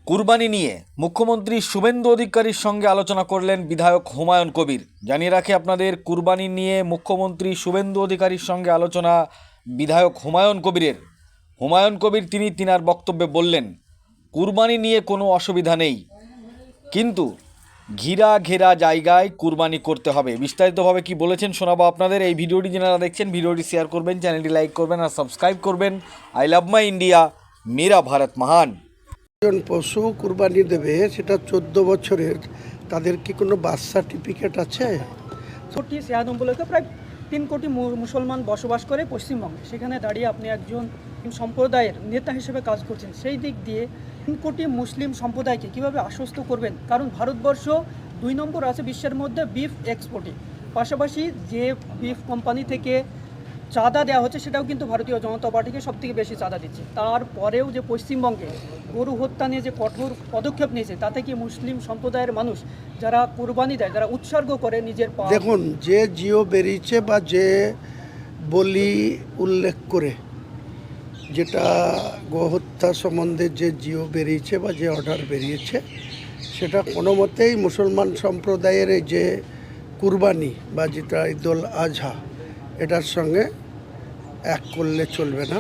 কুরবানি নিয়ে মুখ্যমন্ত্রী শুভেন্দু অধিকারীর সঙ্গে আলোচনা করলেন বিধায়ক হুমায়ুন কবির। জানিয়ে রাখি আপনাদের, কুরবানি নিয়ে মুখ্যমন্ত্রী শুভেন্দু অধিকারীর সঙ্গে আলোচনা বিধায়ক হুমায়ুন কবিরের। হুমায়ুন কবির তিনার বক্তব্যে বললেন, কুরবানি নিয়ে কোনো অসুবিধা নেই, কিন্তু ঘেরা জায়গায় কুরবানি করতে হবে। বিস্তারিতভাবে কি বলেছেন শোনাবো আপনাদের। এই ভিডিওটি যারা দেখছেন, ভিডিওটি শেয়ার করবেন, চ্যানেলটি লাইক করবেন আর সাবস্ক্রাইব করবেন। আই লাভ মাই ইন্ডিয়া, মেরা ভারত মহান। একজন পশু কুরবানি দেবে, সেটা 14 বছরের, তাদের কি কোনো বার্থ সার্টিফিকেট আছে? কোটি সেয়াদম উপলক্ষে প্রায় 3 কোটি মুসলমান বসবাস করে পশ্চিমবঙ্গে। সেখানে দাঁড়িয়ে আপনি একজন সম্প্রদায়ের নেতা হিসেবে কাজ করছেন। সেই দিক দিয়ে 3 কোটি মুসলিম সম্প্রদায়কে কীভাবে আশ্বস্ত করবেন? কারণ ভারতবর্ষ 2 নম্বর আছে বিশ্বের মধ্যে বিফ এক্সপোর্টে। পাশাপাশি যে বিফ কোম্পানি থেকে চাঁদা দেওয়া হচ্ছে, সেটাও কিন্তু ভারতীয় জনতা পার্টিকে সবথেকে বেশি চাঁদা দিচ্ছে। তারপরেও যে পশ্চিমবঙ্গে গরু হত্যা নিয়ে যে কঠোর পদক্ষেপ নিয়েছে, তাতে কি মুসলিম সম্প্রদায়ের মানুষ যারা কোরবানি দেয়, যারা উৎসর্গ করে নিজের দেখুন, যে জিও বেরিয়েছে বা যে বলি উল্লেখ করে, যেটা গোহত্যা সম্বন্ধে যে জিও বেরিয়েছে বা যে অর্ডার বেরিয়েছে, সেটা কোনো মতেই মুসলমান সম্প্রদায়ের এই যে কুরবানি বা যেটা ঈদুল আজহা, এটার সঙ্গে এক করলে চলবে না।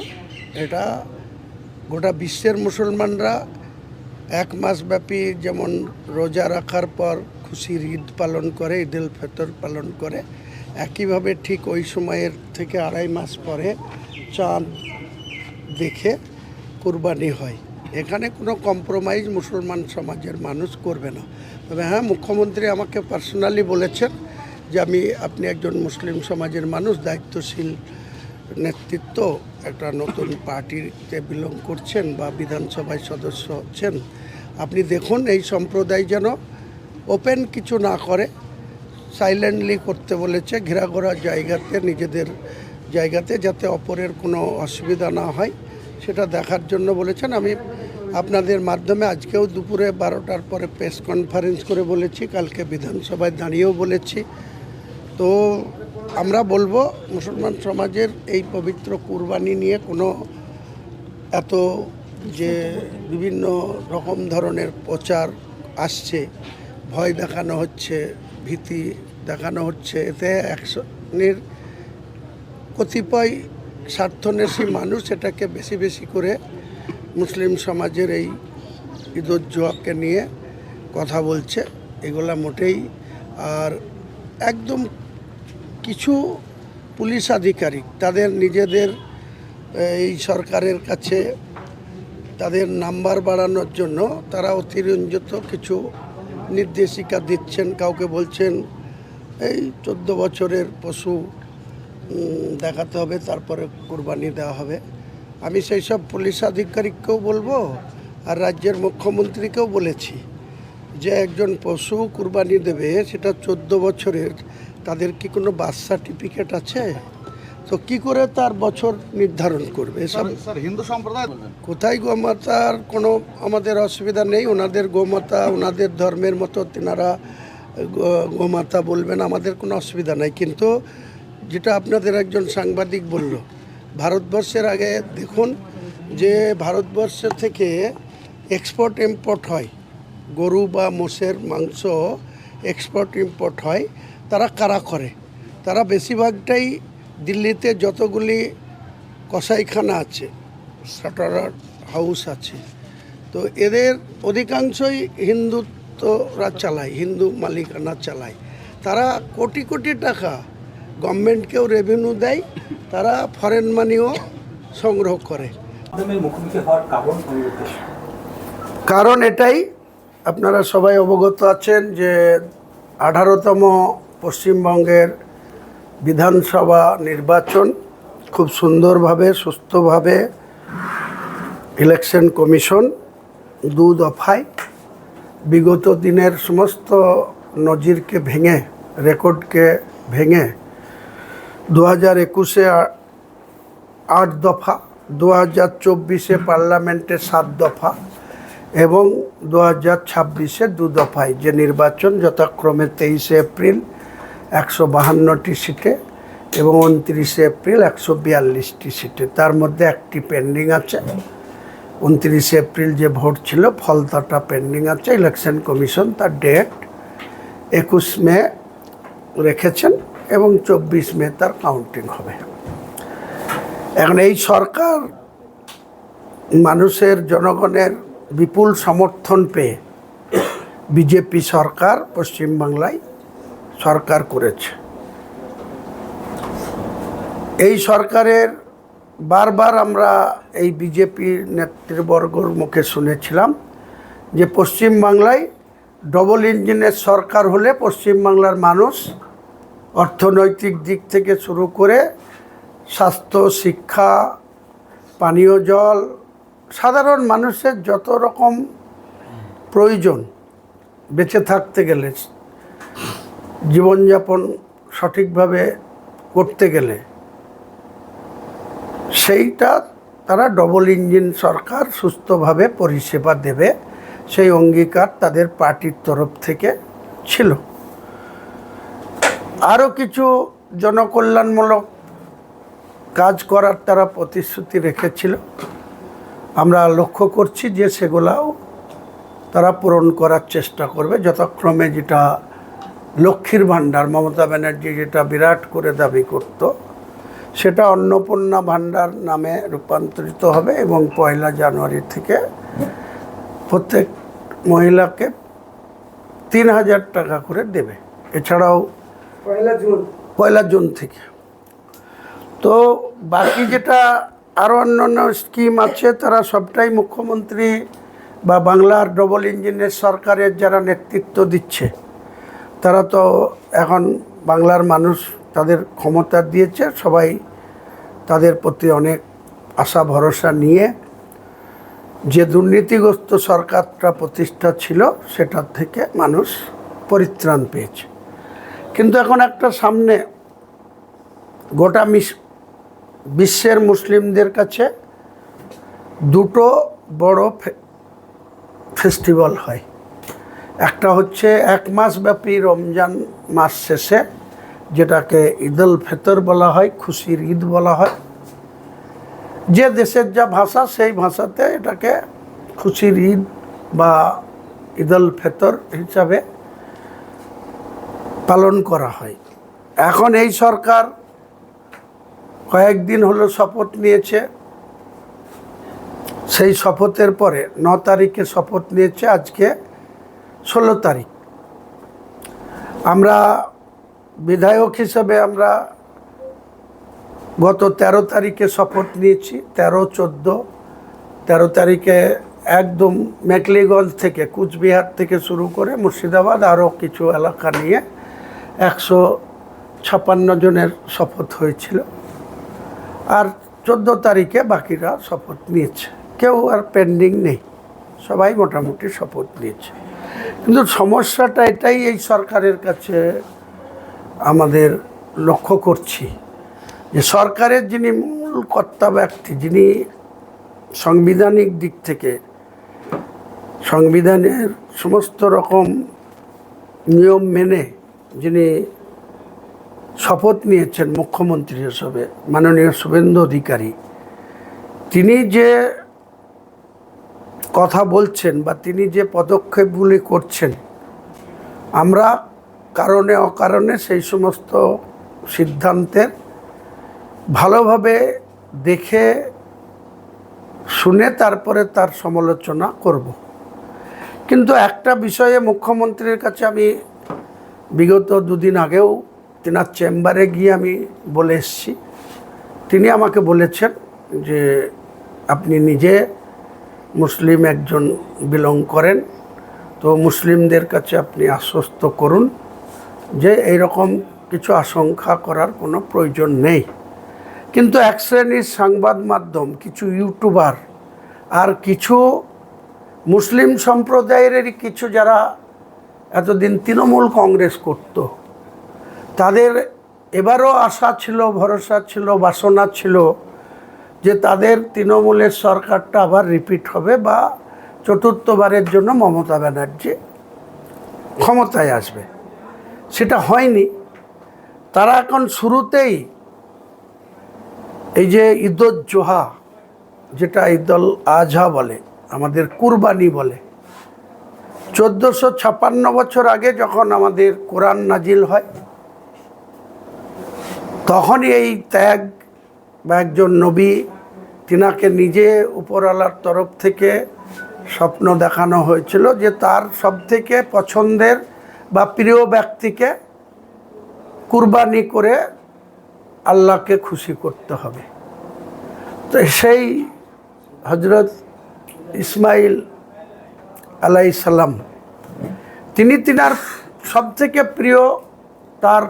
এটা গোটা বিশ্বের মুসলমানরা 1 মাসব্যাপী যেমন রোজা রাখার পর খুশির ঈদ পালন করে, ঈদুল ফিতর পালন করে, একইভাবে ঠিক ওই সময়ের থেকে 2.5 মাস পরে চাঁদ দেখে কুরবানি হয়। এখানে কোনো কম্প্রোমাইজ মুসলমান সমাজের মানুষ করবে না। তবে হ্যাঁ, মুখ্যমন্ত্রী আমাকে পার্সোনালি বলেছেন যে আপনি একজন মুসলিম সমাজের মানুষ, দায়িত্বশীল নেতৃত্ব, একটা নতুন পার্টিতে বিলং করছেন বা বিধানসভায় সদস্য হচ্ছেন, আপনি দেখুন এই সম্প্রদায় যেন ওপেন কিছু না করে, সাইলেন্টলি করতে বলেছে, ঘেরা জায়গাতে, নিজেদের জায়গাতে, যাতে অপরের কোনো অসুবিধা না হয় সেটা দেখার জন্য বলেছেন। আমি আপনাদের মাধ্যমে আজকেও দুপুরে 12টার পরে প্রেস কনফারেন্স করে বলেছি, কালকে বিধানসভায় দাঁড়িয়েও বলেছি। তো আমরা বলবো, মুসলমান সমাজের এই পবিত্র কুরবানি নিয়ে কোনো এত যে বিভিন্ন রকম ধরনের প্রচার আসছে, ভয় দেখানো হচ্ছে, ভীতি দেখানো হচ্ছে, এতে এক শ্রেণীর কতিপয় স্বার্থন্বেষী মানুষ এটাকে বেশি করে মুসলিম সমাজের এই ঈদুজ্জোহাকে নিয়ে কথা বলছে। এগুলা মোটেই, আর একদম কিছু পুলিশ আধিকারিক তাদের নিজেদের এই সরকারের কাছে তাদের নাম্বার বাড়ানোর জন্য তারা অতিরঞ্জিত কিছু নির্দেশিকা দিচ্ছেন। কাউকে বলছেন এই 14 বছরের পশু দেখাতে হবে, তারপরে কুরবানি দেওয়া হবে। আমি সেই সব পুলিশ আধিকারিককেও বলবো, আর রাজ্যের মুখ্যমন্ত্রীকেও বলেছি যে একজন পশু কুরবানি দেবে, সেটা 14 বছরের, তাদের কি কোনো বার্থ সার্টিফিকেট আছে? তো কি করে তার বছর নির্ধারণ করবে? এসব হিন্দু সম্প্রদায় কোথায় গোমাতার কোনো আমাদের অসুবিধা নেই। ওনাদের গোমাতা ওনাদের ধর্মের মতো, তেনারা গোমাতা বলবেন, আমাদের কোনো অসুবিধা নাই। কিন্তু যেটা আপনাদের একজন সাংবাদিক বলল, ভারতবর্ষের আগে দেখুন যে ভারতবর্ষ থেকে এক্সপোর্ট ইম্পোর্ট হয়, গরু বা মোষের মাংস এক্সপোর্ট ইম্পোর্ট হয়। তারা কারা করে? তারা বেশিরভাগটাই দিল্লিতে যতগুলি কসাইখানা আছে, শাটার হাউস আছে, তো এদের অধিকাংশই হিন্দুত্বরা চালায়, হিন্দু মালিকানা চালায়। তারা কোটি টাকা গভর্নমেন্টকেও রেভিনিউ দেয়, তারা ফরেন মানিও সংগ্রহ করে। কারণ এটাই, আপনারা সবাই অবগত আছেন যে 18তম পশ্চিমবঙ্গের বিধানসভা নির্বাচন খুব সুন্দরভাবে, সুস্থভাবে ইলেকশন কমিশন 2 দফায় বিগত দিনের সমস্ত নজিরকে ভেঙে, রেকর্ডকে ভেঙে 2021-এ 8 দফা, 2024-এ পার্লামেন্টে 7 দফা এবং 2026-এ 2 দফায় যে নির্বাচন, যথাক্রমে 23শে এপ্রিল 152টি সিটে এবং 29শে এপ্রিল 142টি সিটে, তার মধ্যে একটি পেন্ডিং আছে। 29 এপ্রিল যে ভোট ছিল ফলতাটা পেন্ডিং আছে, ইলেকশন কমিশন তার ডেট 21 মে রেখেছেন এবং 24 মে তার কাউন্টিং হবে। এখন এই সরকার মানুষের জনগণের বিপুল সমর্থন পেয়ে বিজেপি সরকার পশ্চিমবাংলায় সরকার করেছে। এই সরকারের বারবার আমরা এই বিজেপি নেতৃবর্গর মুখে শুনেছিলাম যে পশ্চিমবাংলায় ডবল ইঞ্জিনের সরকার হলে পশ্চিমবাংলার মানুষ অর্থনৈতিক দিক থেকে শুরু করে স্বাস্থ্য, শিক্ষা, পানীয় জল, সাধারণ মানুষের যত রকম প্রয়োজন বেঁচে থাকতে গেলে, জীবনযাপন সঠিকভাবে করতে গেলে, সেইটা তারা ডবল ইঞ্জিন সরকার সুস্থভাবে পরিষেবা দেবে, সেই অঙ্গীকার তাদের পার্টির তরফ থেকে ছিল। আরও কিছু জনকল্যাণমূলক কাজ করার তারা প্রতিশ্রুতি রেখেছিল। আমরা লক্ষ্য করছি যে সেগুলাও তারা পূরণ করার চেষ্টা করবে যথাক্রমে। যেটা লক্ষ্মীর ভাণ্ডার, মমতা ব্যানার্জি যেটা বিরাট করে দাবি করত, সেটা অন্নপূর্ণা ভাণ্ডার নামে রূপান্তরিত হবে এবং 1 জানুয়ারি থেকে প্রত্যেক মহিলাকে 3000 টাকা করে দেবে। এছাড়াও 1 জুন থেকে। তো বাকি যেটা আরও অন্যান্য স্কিম আছে তারা সবটাই মুখ্যমন্ত্রী বা বাংলার ডবল ইঞ্জিনের সরকারের যারা নেতৃত্ব দিচ্ছে তারা তো এখন বাংলার মানুষ তাদের ক্ষমতা দিয়েছে, সবাই তাদের প্রতি অনেক আশা ভরসা নিয়ে যে দুর্নীতিগ্রস্ত সরকারটা প্রতিষ্ঠা ছিল সেটার থেকে মানুষ পরিত্রাণ পেয়েছে। কিন্তু এখন একটা সামনে গোটা বিশ্বের মুসলিমদের কাছে দুটো বড় ফেস্টিভ্যাল হয়। একটা হচ্ছে 1 মাস ব্যাপী রমজান মাস শেষে, যেটাকে ঈদ উল ফিতর বলা হয়, খুশির ঈদ বলা হয়। যে দেশের যা ভাষা সেই ভাষাতে এটাকে খুশির ঈদ বা ঈদ উল ফিতর হিসাবে পালন করা হয়। এখন এই সরকার কয়েকদিন হলো শপথ নিয়েছে, সেই শপথের পরে 9 তারিখে শপথ নিয়েছে, আজকে 16 তারিখ। আমরা বিধায়ক হিসেবে আমরা গত 13 তারিখে শপথ নিয়েছি। 13, 14, 13 তারিখে একদম মেকলিগঞ্জ থেকে, কুচবিহার থেকে শুরু করে মুর্শিদাবাদ আরও কিছু এলাকা নিয়ে 156 জনের শপথ হয়েছিল। আর 14 তারিখে বাকিরা শপথ নিয়েছে, কেউ আর পেন্ডিং নেই, সবাই মোটামুটি শপথ নিয়েছে। কিন্তু সমস্যাটা এটাই এই সরকারের কাছে আমাদের লক্ষ্য করছি যে সরকারের যিনি মূল কর্তা ব্যক্তি, যিনি সাংবিধানিক দিক থেকে সংবিধানের সমস্ত রকম নিয়ম মেনে যিনি শপথ নিয়েছেন মুখ্যমন্ত্রী হিসেবে, মাননীয় শুভেন্দু অধিকারী, তিনি যে কথা বলছেন বা তিনি যে পদক্ষেপগুলি করছেন, আমরা কারণে অকারণে সেই সমস্ত সিদ্ধান্তের ভালোভাবে দেখে শুনে তারপরে তার সমালোচনা করব। কিন্তু একটা বিষয়ে মুখ্যমন্ত্রীর কাছে আমি বিগত 2 দিন আগেও তেনার চেম্বারে গিয়ে আমি বলে এসেছি। তিনি আমাকে বলেছেন যে আপনি নিজে মুসলিম একজন বিলং করেন, তো মুসলিমদের কাছে আপনি আশ্বস্ত করুন যে এইরকম কিছু আশঙ্কা করার কোনো প্রয়োজন নেই। কিন্তু এক শ্রেণীর সংবাদ মাধ্যম, কিছু ইউটিউবার আর কিছু মুসলিম সম্প্রদায়েরই কিছু যারা এতদিন তৃণমূল কংগ্রেস করত, তাদের এবারও আশা ছিল, ভরসা ছিল, বাসনা ছিল যে তাদের তৃণমূলের সরকারটা আবার রিপিট হবে বা চতুর্থবারের জন্য মমতা ব্যানার্জি ক্ষমতায় আসবে। সেটা হয়নি। তারা এখন শুরুতেই এই যে ঈদুজ্জোহা যেটা ঈদুল আজহা বলে, আমাদের কুরবানি বলে। 1456 বছর আগে যখন আমাদের কোরআন নাজিল হয়, তখনই এই ত্যাগ বা একজন নবী, তিনাকে নিজে উপরওয়ালার তরফ থেকে স্বপ্ন দেখানো হয়েছিল যে তার সবথেকে পছন্দের বা প্রিয় ব্যক্তিকে কুরবানি করে আল্লাহকে খুশি করতে হবে। তো সেই হজরত ইসমাইল আলাইহিস সালাম তিনি তিনার সবথেকে প্রিয় তার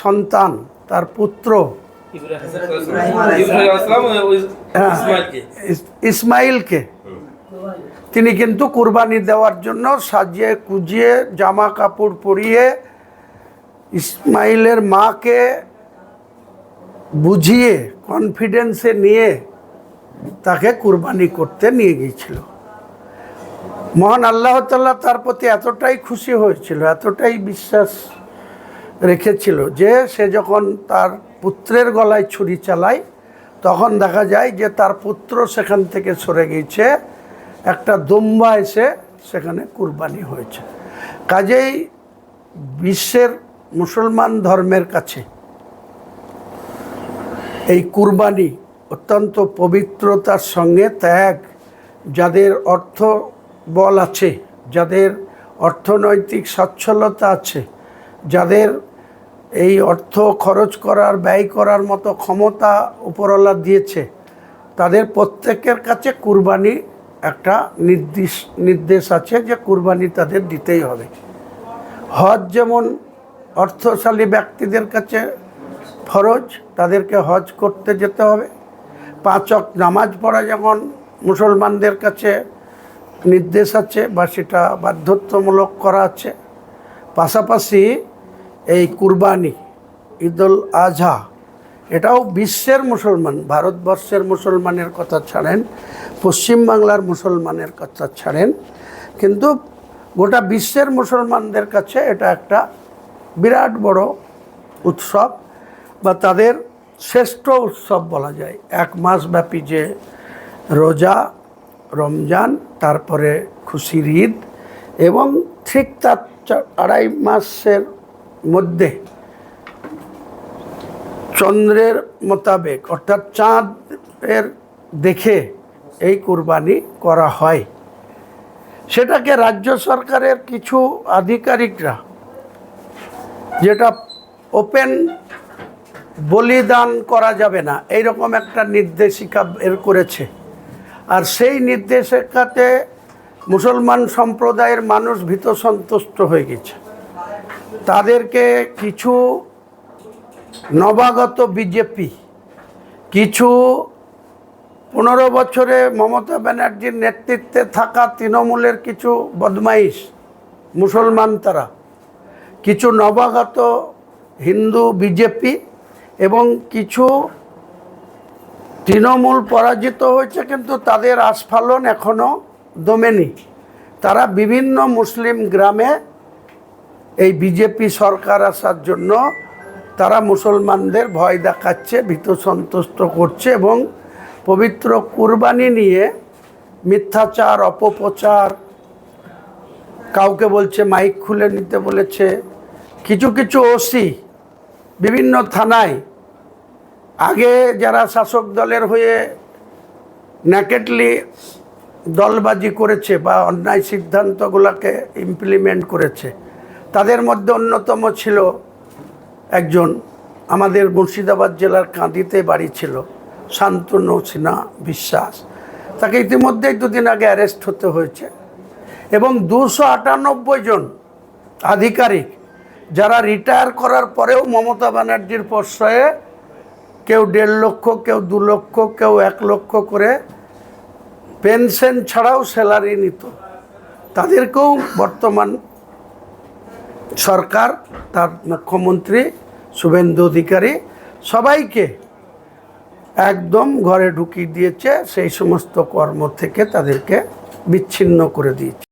সন্তান, তার পুত্র ইসমাইলকে তিনি কিন্তু কুরবানি দেওয়ার জন্য সাজিয়ে কুজিয়ে জামা কাপড় পরিয়ে ইসমাইলের মাকে বুঝিয়ে কনফিডেন্সে নিয়ে তাকে কুরবানি করতে নিয়ে গিয়েছিল। মহান আল্লাহ তাআলা তার প্রতি এতটাই খুশি হয়েছিল, এতটাই বিশ্বাস রেখেছিল যে সে যখন তার পুত্রের গলায় ছুরি চালায়, তখন দেখা যায় যে তার পুত্র সেখান থেকে সরে গিয়েছে, একটা দুম্বা এসে সেখানে কুরবানি হয়েছে। কাজেই বিশ্বের মুসলমান ধর্মের কাছে এই কুরবানি অত্যন্ত পবিত্রতার সঙ্গে ত্যাগ, যাদের অর্থ বল আছে, যাদের অর্থনৈতিক সচ্ছলতা আছে, যাদের এই অর্থ খরচ করার ব্যয় করার মতো ক্ষমতা উপরওয়ালা দিয়েছে, তাদের প্রত্যেকের কাছে কুরবানি একটা নির্দেশ আছে যে কুরবানি তাদের দিতেই হবে। হজ যেমন অর্থশালী ব্যক্তিদের কাছে ফরজ, তাদেরকে হজ করতে যেতে হবে। 5 ওয়াক্ত নামাজ পড়া যেমন মুসলমানদের কাছে নির্দেশ আছে বা সেটা বাধ্যতামূলক করা আছে, পাশাপাশি এই কুরবানি ঈদুল আজহা এটাও বিশ্বের মুসলমান, ভারতবর্ষের মুসলমানের কথা ছাড়েন, পশ্চিমবাংলার মুসলমানের কথা ছাড়েন, কিন্তু গোটা বিশ্বের মুসলমানদের কাছে এটা একটা বিরাট বড় উৎসব বা তাদের শ্রেষ্ঠ উৎসব বলা যায়। 1 মাস ব্যাপী যে রোজা, রমজান, তারপরে খুশির ঈদ, এবং ঠিক তার 2.5 মাসের মধ্যে চন্দ্রের মোতাবেক অর্থাৎ চাঁদের দেখে এই কুরবানি করা হয়। সেটাকে রাজ্য সরকারের কিছু আধিকারিকরা, যেটা ওপেন বলিদান করা যাবে না এইরকম একটা নির্দেশিকা বের করেছে, আর সেই নির্দেশিকাতে মুসলমান সম্প্রদায়ের মানুষ ভীত সন্তুষ্ট হয়ে গেছে। তাদেরকে কিছু নবাগত বিজেপি, কিছু 15 বছরে মমতা ব্যানার্জির নেতৃত্বে থাকা তৃণমূলের কিছু বদমাইশ মুসলমান, তারা কিছু নবাগত হিন্দু বিজেপি এবং কিছু তৃণমূল পরাজিত হয়েছে কিন্তু তাদের আস্ফালন এখনও দমেনি। তারা বিভিন্ন মুসলিম গ্রামে এই বিজেপি সরকার আসার জন্য তারা মুসলমানদের ভয় দেখাচ্ছে, ভীত সন্তুষ্ট করছে এবং পবিত্র কুরবানি নিয়ে মিথ্যাচার, অপপ্রচার, কাউকে বলছে মাইক খুলে নিতে বলেছে। কিছু কিছু ওসি বিভিন্ন থানায় আগে যারা শাসক দলের হয়ে ন্যাকেটলি দলবাজি করেছে বা অন্যায় সিদ্ধান্তগুলোকে ইমপ্লিমেন্ট করেছে, তাদের মধ্যে অন্যতম ছিল একজন আমাদের মুর্শিদাবাদ জেলার কাঁদিতে বাড়ি ছিল শান্তনু সিনহা বিশ্বাস। তাকে ইতিমধ্যেই 2 দিন আগে অ্যারেস্ট হতে হয়েছে এবং 298 জন আধিকারিক যারা রিটায়ার করার পরেও মমতা ব্যানার্জির প্রশ্রয়ে কেউ 1.5 লক্ষ, কেউ 2 লক্ষ, কেউ 1 লক্ষ করে পেনশন ছাড়াও স্যালারি নিত, তাদেরকেও বর্তমান সরকার, তার মুখ্যমন্ত্রী শুভেন্দু অধিকারী সবাইকে একদম ঘরে ঢুকিয়ে দিয়েছে, সেই সমস্ত কর্ম থেকে তাদেরকে বিচ্ছিন্ন করে দিয়েছে।